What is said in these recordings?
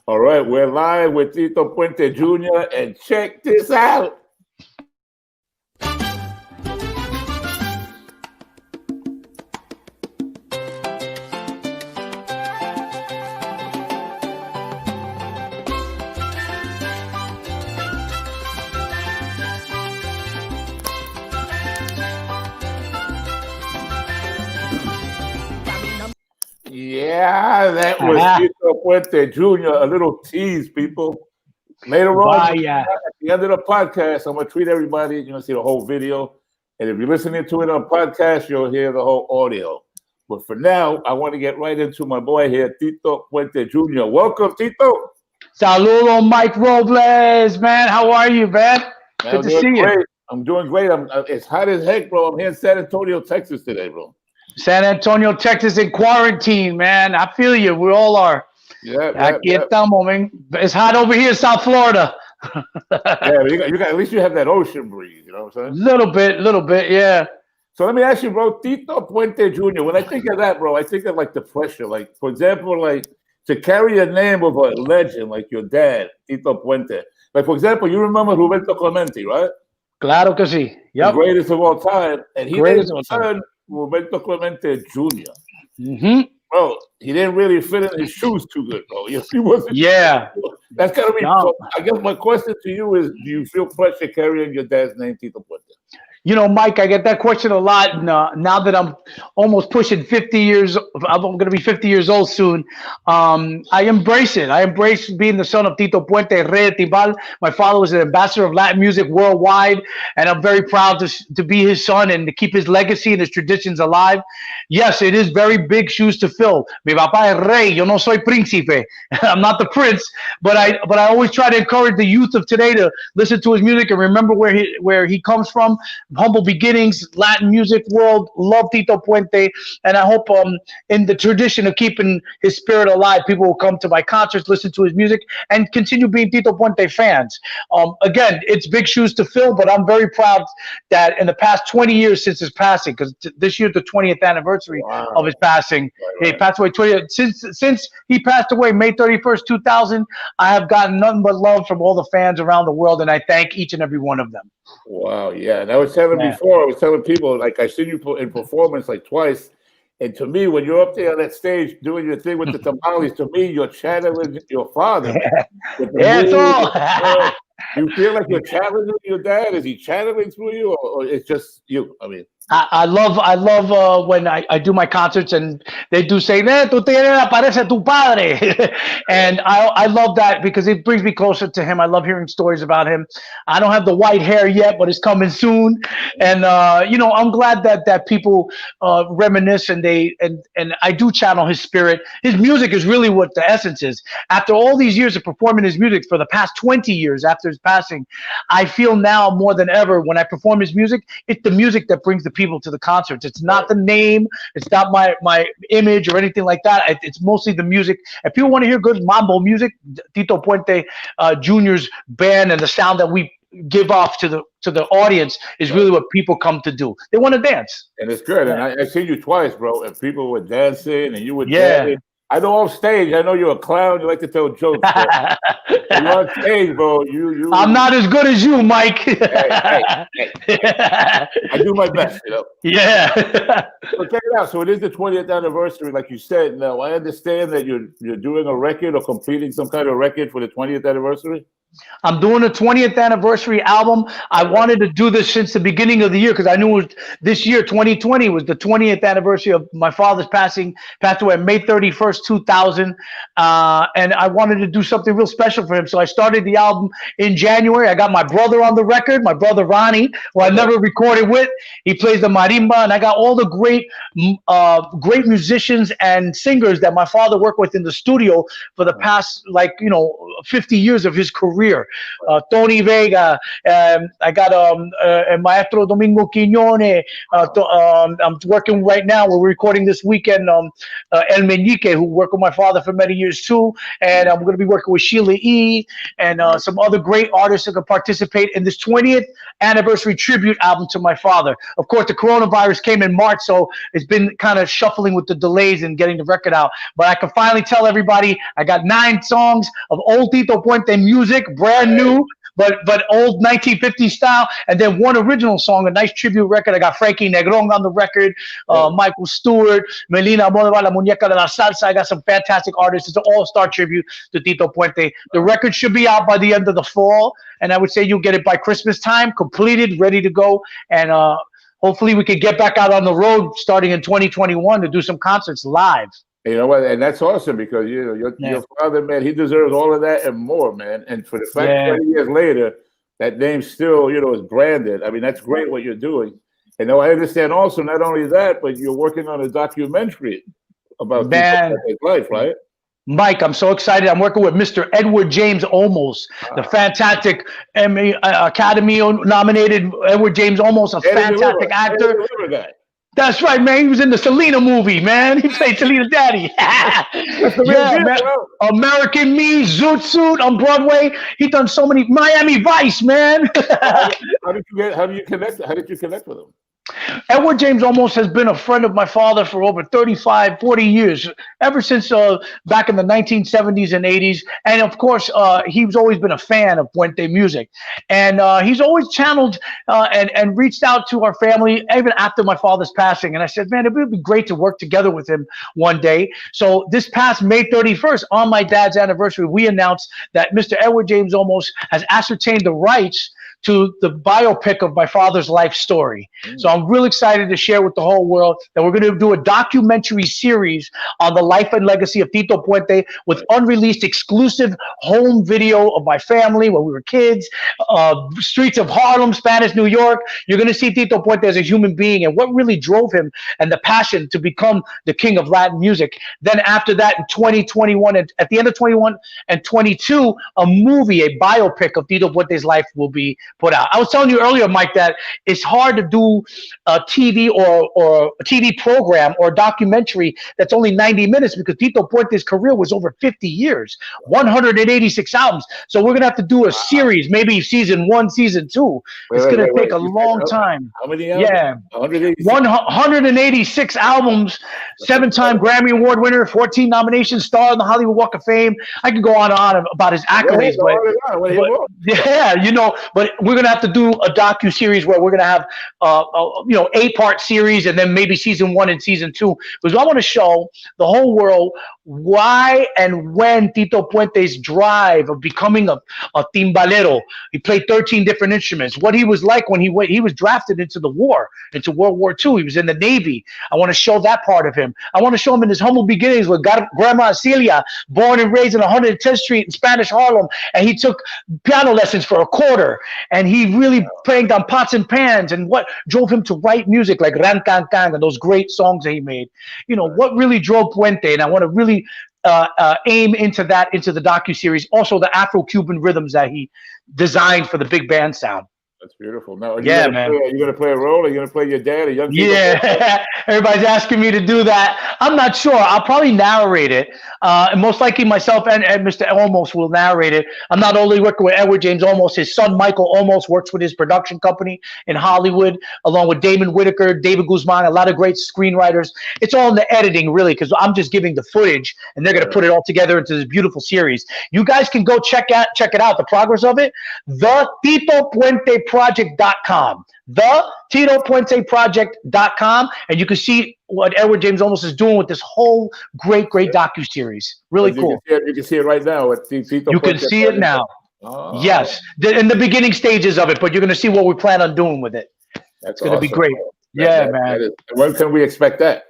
All right, we're live with Tito Puente Jr. and check this out. Yeah, that was Tito Puente Jr. A little tease, people. Later on, at the end of the podcast, I'm going to treat everybody. You're going to see the whole video. And if you're listening to it on podcast, you'll hear the whole audio. But for now, I want to get right into my boy here, Tito Puente Jr. Welcome, Tito. Saludo, Mike Robles, man. How are you, man? Good to see you. I'm doing great. It's hot as heck, bro. I'm here in San Antonio, Texas today, bro. San Antonio, Texas in quarantine, man. I feel you. We all are. Aquí estamos, man. It's hot over here in South Florida. Yeah, you got at least you have that ocean breeze, you know what I'm saying? Little bit, yeah. So let me ask you, bro, Tito Puente Jr., when I think of that, bro, I think of like the pressure. Like, for example, like to carry a name of a legend like your dad, Tito Puente. Like, for example, you remember Roberto Clemente, right? Claro que sí. Yep. The greatest of all time. And he named his son Roberto Clemente Jr. Mm-hmm. Bro, he didn't really fit in his shoes too good, bro. He wasn't. Yeah. That's gotta be. So I guess my question to you is: do you feel pressure carrying your dad's name, Tito Puente? You know, Mike, I get that question a lot now that I'm almost pushing 50 years. I'm going to be 50 years old soon. I embrace it. I embrace being the son of Tito Puente, Rey de Timbal. My father was an ambassador of Latin music worldwide, and I'm very proud to be his son and to keep his legacy and his traditions alive. Yes, it is very big shoes to fill. Mi papá es rey. Yo no soy príncipe. I'm not the prince, but I always try to encourage the youth of today to listen to his music and remember where he comes from. Humble beginnings, Latin music world, love Tito Puente, and I hope in the tradition of keeping his spirit alive, people will come to my concerts, listen to his music, and continue being Tito Puente fans. Again, it's big shoes to fill, but I'm very proud that in the past 20 years since his passing, because this year's the 20th anniversary of his passing. He passed away 20 since he passed away May 31st, 2000. I have gotten nothing but love from all the fans around the world, and I thank each and every one of them. Wow, yeah. And I was telling before, I was telling people, like, I seen you in performance like twice. And to me, when you're up there on that stage doing your thing with the tamales, to me, you're channeling your father. That's all. You feel like you're channeling your dad? Is he channeling through you, or it's just you? I mean, I love when I do my concerts and they do say, "Tu parece tu padre," and I love that because it brings me closer to him. I love hearing stories about him. I don't have the white hair yet, but it's coming soon. And you know, I'm glad that people reminisce and I do channel his spirit. His music is really what the essence is. After all these years of performing his music for the past 20 years after his passing, I feel now more than ever when I perform his music, it's the music that brings the people to the concerts. It's not the name, it's not my image or anything like that. It's mostly the music. If people want to hear good mambo music, Tito Puente Jr.'s band and the sound that we give off to the audience is really what people come to do. They want to dance. And it's good. And I seen you twice, bro, and people were dancing and you were dancing. I know off stage, I know you're a clown. You like to tell jokes. You're on stage, bro. You. I'm not as good as you, Mike. hey. I do my best, you know. Yeah. So check it out. So it is the 20th anniversary, like you said. Now I understand that you're doing a record or completing some kind of record for the 20th anniversary. I'm doing a 20th anniversary album. I wanted to do this since the beginning of the year because I knew it was this year, 2020, was the 20th anniversary of my father's passing. Passed away May 31st, 2000. And I wanted to do something real special for him. So I started the album in January. I got my brother on the record, my brother Ronnie, who I never recorded with. He plays the marimba, and I got all the great musicians and singers that my father worked with in the studio for the past, 50 years of his career. Tony Vega, I got Maestro Domingo Quiñones. I'm working right now. We're recording this weekend. El Meñique, who worked with my father for many years too, and I'm going to be working with Sheila E. me and some other great artists that could participate in this 20th anniversary tribute album to my father. Of course, the coronavirus came in March, so it's been kind of shuffling with the delays in getting the record out. But I can finally tell everybody I got 9 songs of old Tito Puente music, brand new, but old 1950s style, and then 1 original song, a nice tribute record. I got Frankie Negron on the record, Michael Stewart, Melina Moldova, La Muñeca de la Salsa. I got some fantastic artists. It's an all-star tribute to Tito Puente. The record should be out by the end of the fall, and I would say you'll get it by Christmas time, completed, ready to go, and hopefully we can get back out on the road starting in 2021 to do some concerts live. You know what? And that's awesome because your father, man, he deserves all of that and more, man. And for the fact 20 years later, that name still, is branded. I mean, that's great what you're doing. And I understand also not only that, but you're working on a documentary about his life, right? Mike, I'm so excited. I'm working with Mr. Edward James Olmos, the fantastic Emmy Academy nominated Edward James Olmos, a fantastic actor. That's right, man. He was in the Selena movie, man. He played Selena's daddy. Man. American Me, Zoot Suit on Broadway. He done so many. Miami Vice, man. How did you connect with him? Edward James Olmos has been a friend of my father for over 35, 40 years, ever since back in the 1970s and 80s. And of course, he's always been a fan of Puente music. And he's always channeled and reached out to our family, even after my father's passing. And I said, man, it would be great to work together with him one day. So this past May 31st, on my dad's anniversary, we announced that Mr. Edward James Olmos has ascertained the rights to the biopic of my father's life story. So I'm really excited to share with the whole world that we're going to do a documentary series on the life and legacy of Tito Puente with unreleased exclusive home video of my family when we were kids, streets of Harlem, Spanish New York. You're going to see Tito Puente as a human being and what really drove him and the passion to become the king of Latin music. Then after that, in 2021, and at the end of 21 and 22, a movie, a biopic of Tito Puente's life will be put out. I was telling you earlier, Mike, that it's hard to do a TV or a TV program or a documentary that's only 90 minutes because Tito Puente's career was over 50 years, 186 albums. So we're going to have to do a series, maybe season 1, season 2. It's going to take a long time. How many albums? Yeah. 186 albums, 7-time Grammy Award winner, 14 nominations, star on the Hollywood Walk of Fame. I could go on and on about his accolades, but we're going to have to do a docu-series where we're going to have 8-part series and then maybe season 1 and season 2, because I want to show the whole world why and when Tito Puente's drive of becoming a timbalero. He played 13 different instruments. What he was like when he was drafted into the war, into World War II. He was in the Navy. I want to show that part of him. I want to show him in his humble beginnings with Grandma Celia, born and raised in 110th Street in Spanish Harlem, and he took piano lessons for a quarter, and he really played on pots and pans, and what drove him to write music like Ran Can Can and those great songs that he made. What really drove Puente, and I want to really aim into the docu-series. Also the Afro-Cuban rhythms that he designed for the big band sound. That's beautiful. Now, man. Are you going to play a role? Are you going to play your dad, a young kid? Yeah, everybody's asking me to do that. I'm not sure. I'll probably narrate it. And most likely myself and Mr. Olmos will narrate it. I'm not only working with Edward James Olmos. His son, Michael Olmos, works with his production company in Hollywood, along with Damon Whitaker, David Guzman, a lot of great screenwriters. It's all in the editing, really, because I'm just giving the footage, and they're going to put it all together into this beautiful series. You guys can go check it out, the progress of it. The Tito Puente Project.com, the Tito Puente Project.com, and you can see what Edward James Olmos is doing with this whole great docu-series. Really cool. You can see it right now. You can see it now. Oh. Yes, in the beginning stages of it, but you're going to see what we plan on doing with it. It's going to be great. Man. When can we expect that?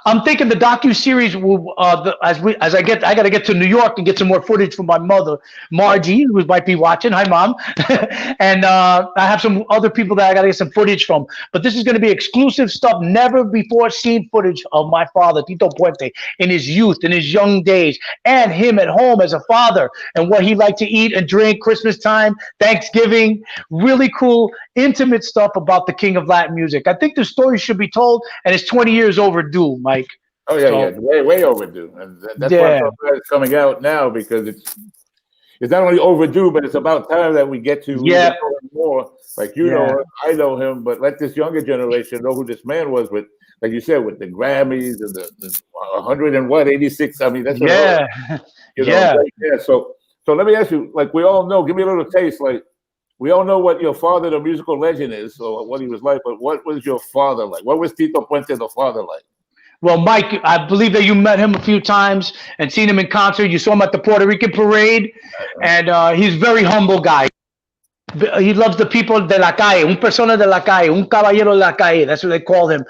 I'm thinking the docu-series will, I got to get to New York and get some more footage from my mother, Margie, who might be watching. Hi, Mom. And I have some other people that I got to get some footage from. But this is going to be exclusive stuff, never before seen footage of my father, Tito Puente, in his youth, in his young days, and him at home as a father, and what he liked to eat and drink, Christmas time, Thanksgiving. Really cool, intimate stuff about the king of Latin music. I think the story should be told, and it's 20 years overdue, Mike. Oh yeah, way overdue, and that's why it's coming out now, because it's not only overdue, but it's about time that we get to know him more. Like know him, I know him, but let this younger generation know who this man was. With, like you said, with the Grammys and the 186. I mean, that's So let me ask you, like we all know, give me a little taste. Like we all know what your father, the musical legend, is, or what he was like. But what was your father like? What was Tito Puente, the father, like? Well, Mike, I believe that you met him a few times and seen him in concert. You saw him at the Puerto Rican parade, and he's a very humble guy. He loves the people de la calle, un persona de la calle, un caballero de la calle. That's what they call him.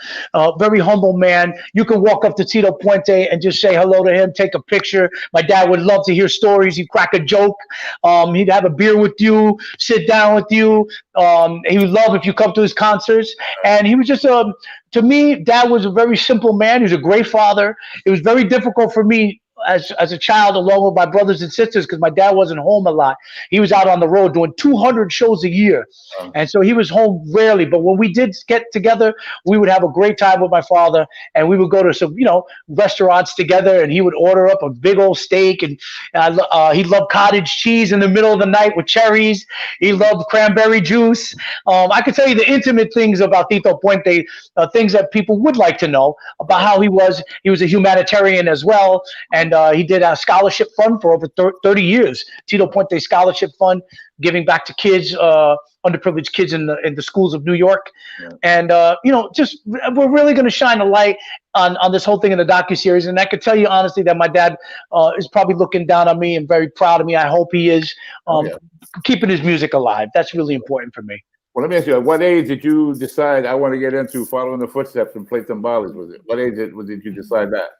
Very humble man. You can walk up to Tito Puente and just say hello to him, take a picture. My dad would love to hear stories. He'd crack a joke. He'd have a beer with you, sit down with you. He would love if you come to his concerts. And he was just to me, Dad was a very simple man. He was a great father. It was very difficult for me as a child, along with my brothers and sisters, because my dad wasn't home a lot. He was out on the road doing 200 shows a year. And so he was home rarely. But when we did get together, we would have a great time with my father, and we would go to some, restaurants together, and he would order up a big old steak, and he loved cottage cheese in the middle of the night with cherries. He loved cranberry juice. I could tell you the intimate things about Tito Puente, things that people would like to know about how he was. He was a humanitarian as well, and he did a scholarship fund for over 30 years. Tito Puente Scholarship Fund, giving back to kids, underprivileged kids in the schools of New York. And just we're really going to shine a light on this whole thing in the docuseries. And I could tell you honestly that my dad is probably looking down on me and very proud of me. I hope he is keeping his music alive. That's really important for me. Well, let me ask you, at what age did you decide I want to get into following the footsteps and play timbales? Was it? What age did you decide that?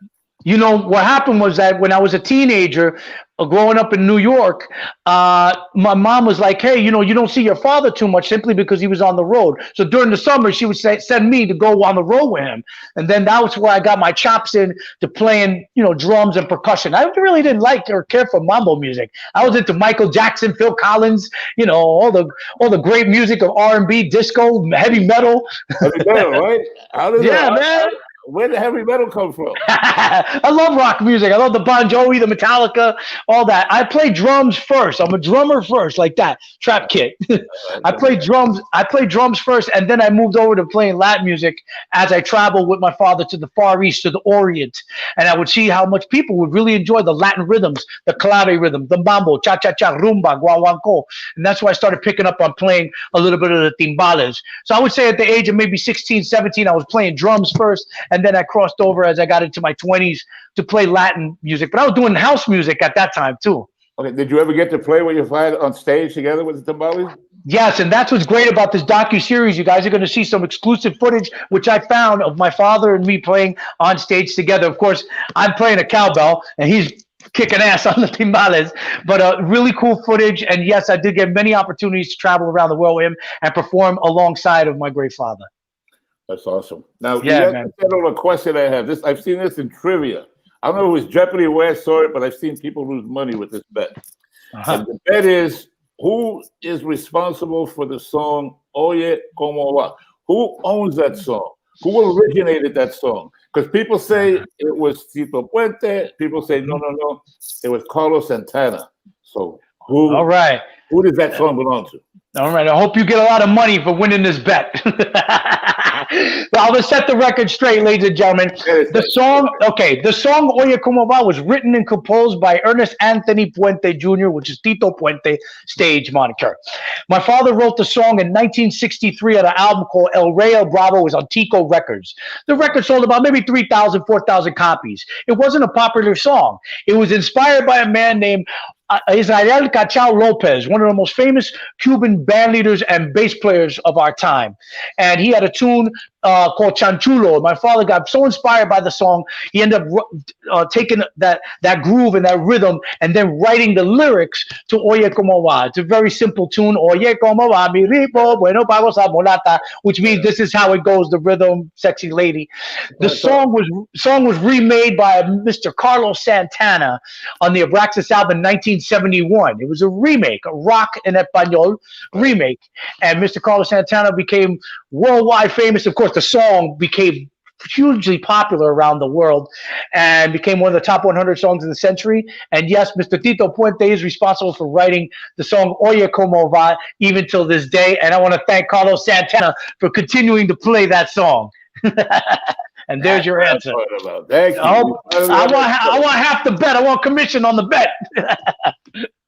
What happened was that when I was a teenager, growing up in New York, my mom was like, hey, you don't see your father too much simply because he was on the road. So during the summer, she would send me to go on the road with him. And then that was where I got my chops in to playing, drums and percussion. I really didn't like or care for mambo music. I was into Michael Jackson, Phil Collins, all the great music of R&B, disco, heavy metal. Heavy metal, right? Man. Where did heavy metal come from? I love rock music. I love the Bon Jovi, the Metallica, all that. I play drums first. I'm a drummer first, like that. Trap kit. I play drums first, and then I moved over to playing Latin music as I traveled with my father to the Far East, to the Orient. And I would see how much people would really enjoy the Latin rhythms, the clave rhythm, the mambo, cha-cha-cha, rumba, guaguancó. And that's why I started picking up on playing a little bit of the timbales. So I would say at the age of maybe 16, 17, I was playing drums first, and then I crossed over as I got into my 20s to play Latin music. But I was doing house music at that time, too. Okay. Did you ever get to play with your father on stage together with the timbales? Yes, and that's what's great about this docuseries. You guys are going to see some exclusive footage, which I found of my father and me playing on stage together. Of course, I'm playing a cowbell, and he's kicking ass on the timbales, but really cool footage. And yes, I did get many opportunities to travel around the world with him and perform alongside of my great father. That's awesome. Now, you have to settle a question I have. I've seen this in trivia. I don't know if it was Jeopardy or where I saw it, but I've seen people lose money with this bet. And the bet is, who is responsible for the song Oye Como Va? Who owns that song? Who originated that song? Because people say it was Tito Puente. People say, no, it was Carlos Santana. So who does that song belong to? All right. I hope you get a lot of money for winning this bet. I'll just set the record straight, ladies and gentlemen. The song Oye Como Va was written and composed by Ernest Anthony Puente Jr., which is Tito Puente stage moniker. My father wrote the song in 1963 on an album called El Rey El Bravo. It was on Tico Records. The record sold about maybe 3,000, 4,000 copies. It wasn't a popular song. It was inspired by a man named Israel Cachao Lopez, one of the most famous Cuban band leaders and bass players of our time. And he had a tune called Chanchulo. My father got so inspired by the song, he ended up taking that groove and that rhythm and then writing the lyrics to Oye Como Va. It's a very simple tune, Oye Como Va, mi rico, bueno pago sa mulata, which means this is how it goes, the rhythm, sexy lady. The song was remade by Mr. Carlos Santana on the Abraxas album in 1971. It was a remake, a rock en español remake. And Mr. Carlos Santana became worldwide famous. Of course, the song became hugely popular around the world and became one of the top 100 songs of the century. And yes, Mr. Tito Puente is responsible for writing the song Oye Como Va even till this day. And I want to thank Carlos Santana for continuing to play that song. And there's your answer. Thank you. I want half the bet. I want commission on the bet.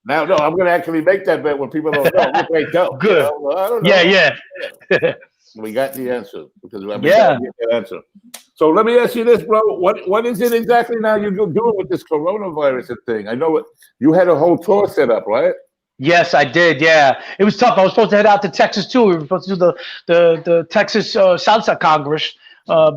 Now, no, I'm going to actually make that bet when people don't know. They don't. Good. You know? I don't know. Yeah. We got the answer because we got the answer. So let me ask you this, bro. What is it exactly now you're doing with this coronavirus thing? I know you had a whole tour set up, right? Yes, I did. Yeah, it was tough. I was supposed to head out to Texas too. We were supposed to do the Texas Salsa Congress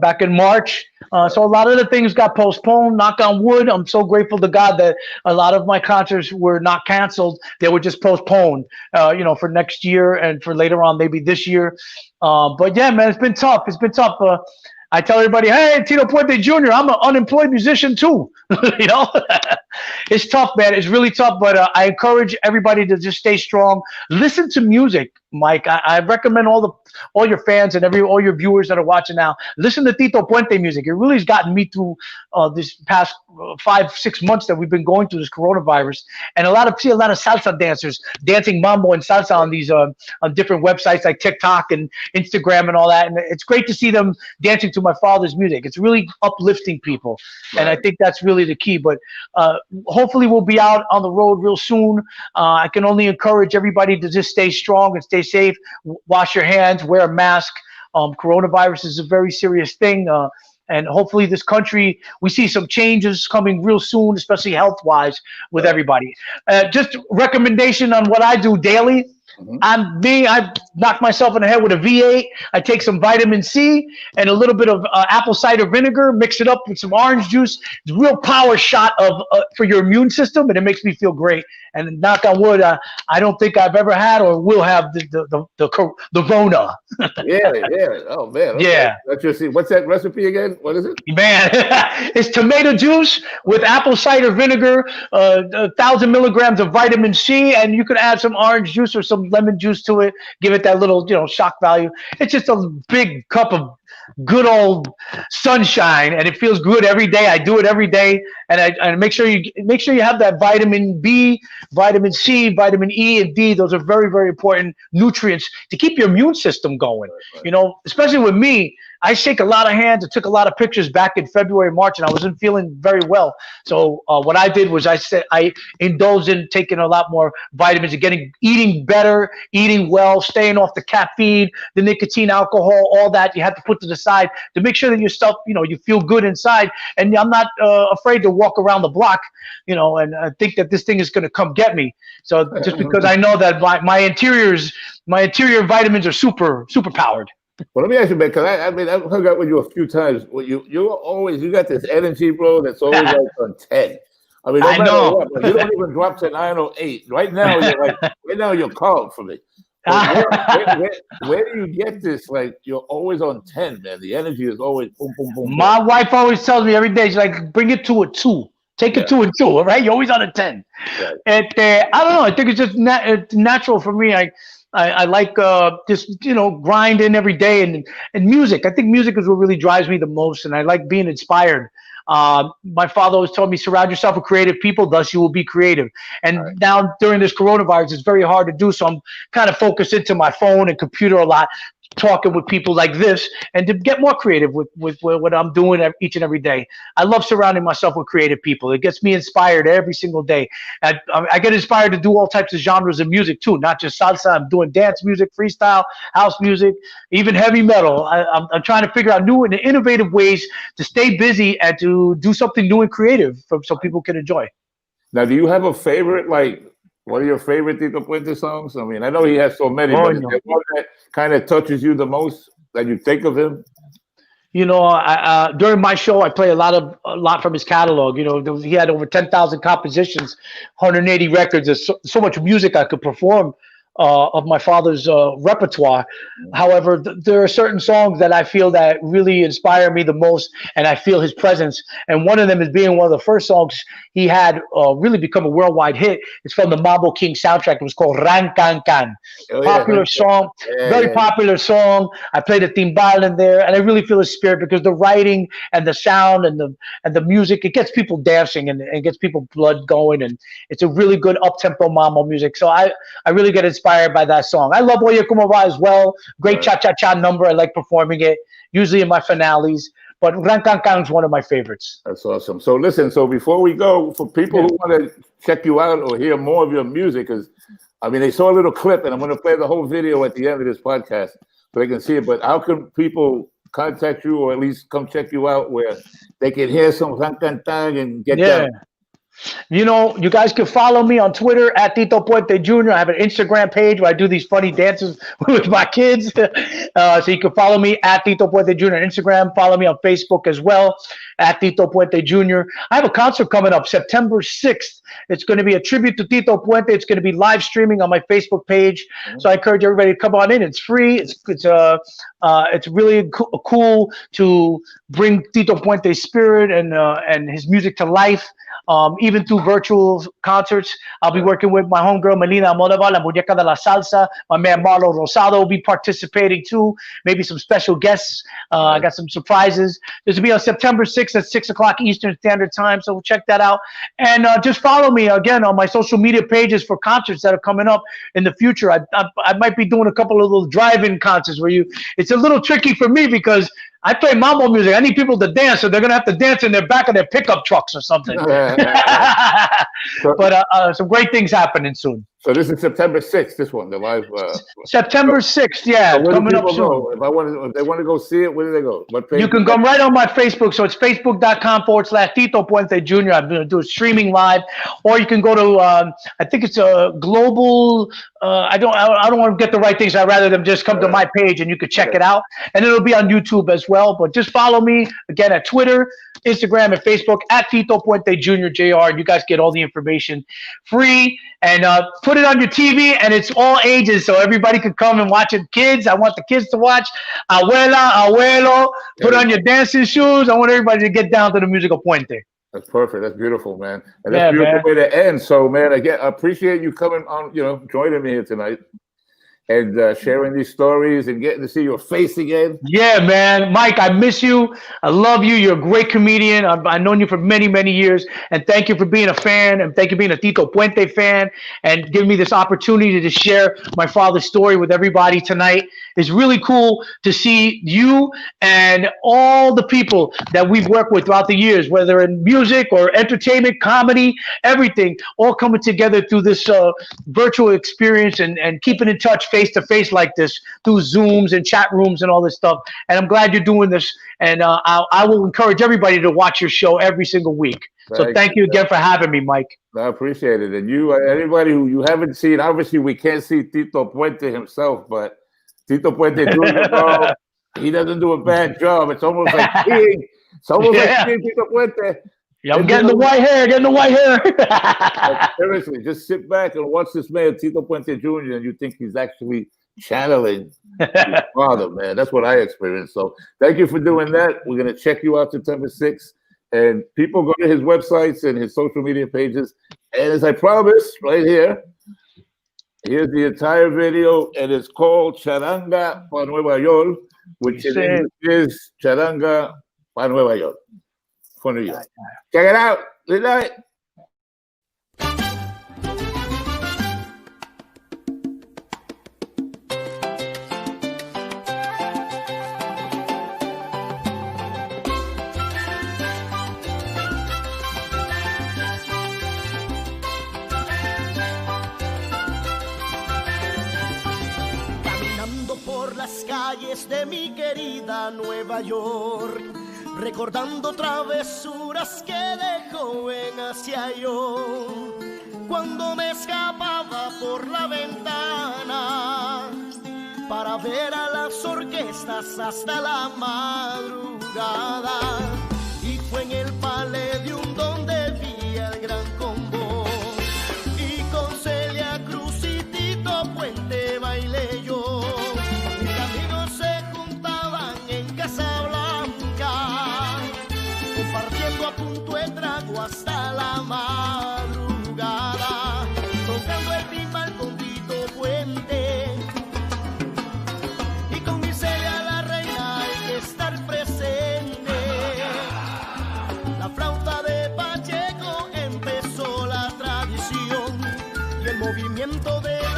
back in March. So a lot of the things got postponed. Knock on wood. I'm so grateful to God that a lot of my concerts were not canceled. They were just postponed, for next year and for later on, maybe this year. But yeah, man, it's been tough. It's been tough. I tell everybody, hey, Tito Puente Jr., I'm an unemployed musician too. It's tough, man. It's really tough, but I encourage everybody to just stay strong. Listen to music, Mike. I recommend all your fans and all your viewers that are watching now, listen to Tito Puente music. It really has gotten me through this past 5-6 months that we've been going through this coronavirus. And see a lot of salsa dancers dancing mambo and salsa on these on different websites like TikTok and Instagram and all that. And it's great to see them dancing to my father's music. It's really uplifting people. Right. And I think that's really the key. But hopefully we'll be out on the road real soon. I can only encourage everybody to just stay strong and stay safe. Wash your hands, wear a mask. Coronavirus is a very serious thing. And hopefully this country, we see some changes coming real soon, especially health-wise with everybody. Just recommendation on what I do daily. I knock myself in the head with a V8. I take some vitamin C and a little bit of apple cider vinegar, mix it up with some orange juice. It's a real power shot for your immune system, and it makes me feel great. And knock on wood, I don't think I've ever had or will have the Rona. Yeah. Oh man. Okay. Yeah. Let's just see. What's that recipe again? What is it? Man, it's tomato juice with apple cider vinegar, 1,000 milligrams of vitamin C, and you could add some orange juice or some lemon juice to it. Give it that little, shock value. It's just a big cup of good old sunshine, and it feels good every day. I do it every day, and I make sure you have that vitamin B, vitamin C, vitamin E, and D. Those are very, very important nutrients to keep your immune system going. Right. Especially with me, I shake a lot of hands. I took a lot of pictures back in February, March, and I wasn't feeling very well. So what I did was I indulged in taking a lot more vitamins and eating better, eating well, staying off the caffeine, the nicotine, alcohol, all that you have to put to the side to make sure that your stuff, you feel good inside. And I'm not afraid to walk around the block, and I think that this thing is going to come get me. So just because I know that my interior vitamins are super powered. Well, let me ask you, man, because I've hung out with you a few times. Well, you got this energy, bro, that's always like on 10. I mean, no matter what, you don't even drop to 9 or 8. Right now, you're calm for me. Where do you get this? Like, you're always on 10, man. The energy is always boom, boom, boom. My wife always tells me every day, she's like, bring it to a 2. Take it to a 2, all right? You're always on a 10. Right. And I don't know. I think it's just it's natural for me. I like just grinding every day and music. I think music is what really drives me the most, and I like being inspired. My father always told me, surround yourself with creative people, thus you will be creative. And now during this coronavirus, it's very hard to do. So I'm kind of focused into my phone and computer a lot, talking with people like this, and to get more creative with what I'm doing each and every day. I love surrounding myself with creative people. It gets me inspired every single day. I get inspired to do all types of genres of music too, not just salsa. I'm doing dance music, freestyle, house music, even heavy metal. I'm trying to figure out new and innovative ways to stay busy and to do something new and creative so people can enjoy. Now, do you have a favorite, one of your favorite Tito Puente songs? I mean, I know he has so many, but is there one that kind of touches you the most that you think of him? During my show, I play a lot from his catalog. He had over 10,000 compositions, 180 records. There's so much music I could perform of my father's repertoire. However, there are certain songs that I feel that really inspire me the most, and I feel his presence. And one of them is being one of the first songs he had really become a worldwide hit. It's from the Mambo.king soundtrack. It was called Ran Can Can. Popular song, very popular song. I played a timbal in there, and I really feel his spirit because the writing and the sound and the music, it gets people dancing and gets people blood going, and it's a really good up-tempo mambo music. So I really get inspired by that song. I love Oye Como Va as well. Great cha-cha-cha number. I like performing it, usually in my finales. But Ran Can Can is one of my favorites. That's awesome. So listen, so before we go, for people who want to check you out or hear more of your music, because I mean, they saw a little clip, and I'm going to play the whole video at the end of this podcast so they can see it. But how can people contact you, or at least come check you out, where they can hear some Ran Can Can and get down? You know, you guys can follow me on Twitter at Tito Puente Jr. I have an Instagram page where I do these funny dances with my kids. So you can follow me at Tito Puente Jr. on Instagram. Follow me on Facebook as well at Tito Puente Jr. I have a concert coming up September 6th. It's going to be a tribute to Tito Puente. It's going to be live streaming on my Facebook page. So I encourage everybody to come on in. It's free. It's really cool to bring Tito Puente's spirit and his music to life. Even through virtual concerts. I'll be working with my homegirl, Melina Almodovar, La Muñeca de la Salsa. My man, Marlo Rosado, will be participating too. Maybe some special guests. I got some surprises. This will be on September 6th at 6 o'clock Eastern Standard Time, so check that out. And just follow me, again, on my social media pages for concerts that are coming up in the future. I might be doing a couple of little drive-in concerts where it's a little tricky for me because I play mambo music. I need people to dance, so they're going to have to dance in the back of their pickup trucks or something. But some great things happening soon. So this is September 6th, this one, the live. September 6th, so coming up soon. Go? If they want to go see it, where do they go? What page? You can go right on my Facebook. So it's facebook.com/Tito Puente Jr. I'm going to do a streaming live. Or you can go to, I think it's a global, I don't want to get the right things. I'd rather them just come to my page and you can check it out. And it'll be on YouTube as well. But just follow me, again, at Twitter, Instagram, and Facebook at Tito Puente Jr. JR. You guys get all the information free. And put it on your TV, and it's all ages, so everybody could come and watch it. Kids, I want the kids to watch. Abuela, abuelo, put on your dancing shoes. I want everybody to get down to the music of Puente. That's perfect. That's beautiful, man. And that's a beautiful way to end. So, man, again, I appreciate you coming on, joining me here tonight and sharing these stories and getting to see your face again. Yeah, man. Mike, I miss you. I love you. You're a great comedian. I've known you for many, many years. And thank you for being a fan. And thank you for being a Tito Puente fan and giving me this opportunity to share my father's story with everybody tonight. It's really cool to see you and all the people that we've worked with throughout the years, whether in music or entertainment, comedy, everything, all coming together through this virtual experience and keeping in touch face-to-face like this through Zooms and chat rooms and all this stuff. And I'm glad you're doing this. And I will encourage everybody to watch your show every single week. So thank you again for having me, Mike. I appreciate it. And you, anybody who you haven't seen, obviously we can't see Tito Puente himself, but Tito Puente Jr., bro, he doesn't do a bad job. It's almost like King. It's almost like King Tito Puente. Yeah, I'm getting the white hair, Like, seriously, just sit back and watch this man, Tito Puente Jr., and you think he's actually channeling his father, man. That's what I experienced. So thank you for doing that. We're going to check you out September 6th. And people go to his websites and his social media pages. And as I promised, right here, here's the entire video, and it's called Charanga pa Nueva York, which in English is Charanga pa Nueva York for New York. Check it out. Good night. De mi querida Nueva York, recordando travesuras que de joven hacía yo, cuando me escapaba por la ventana para ver a las orquestas hasta la madrugada, y fue en el Palladium donde vi al gran combo, y con Celia Cruz y Tito Puente movimiento de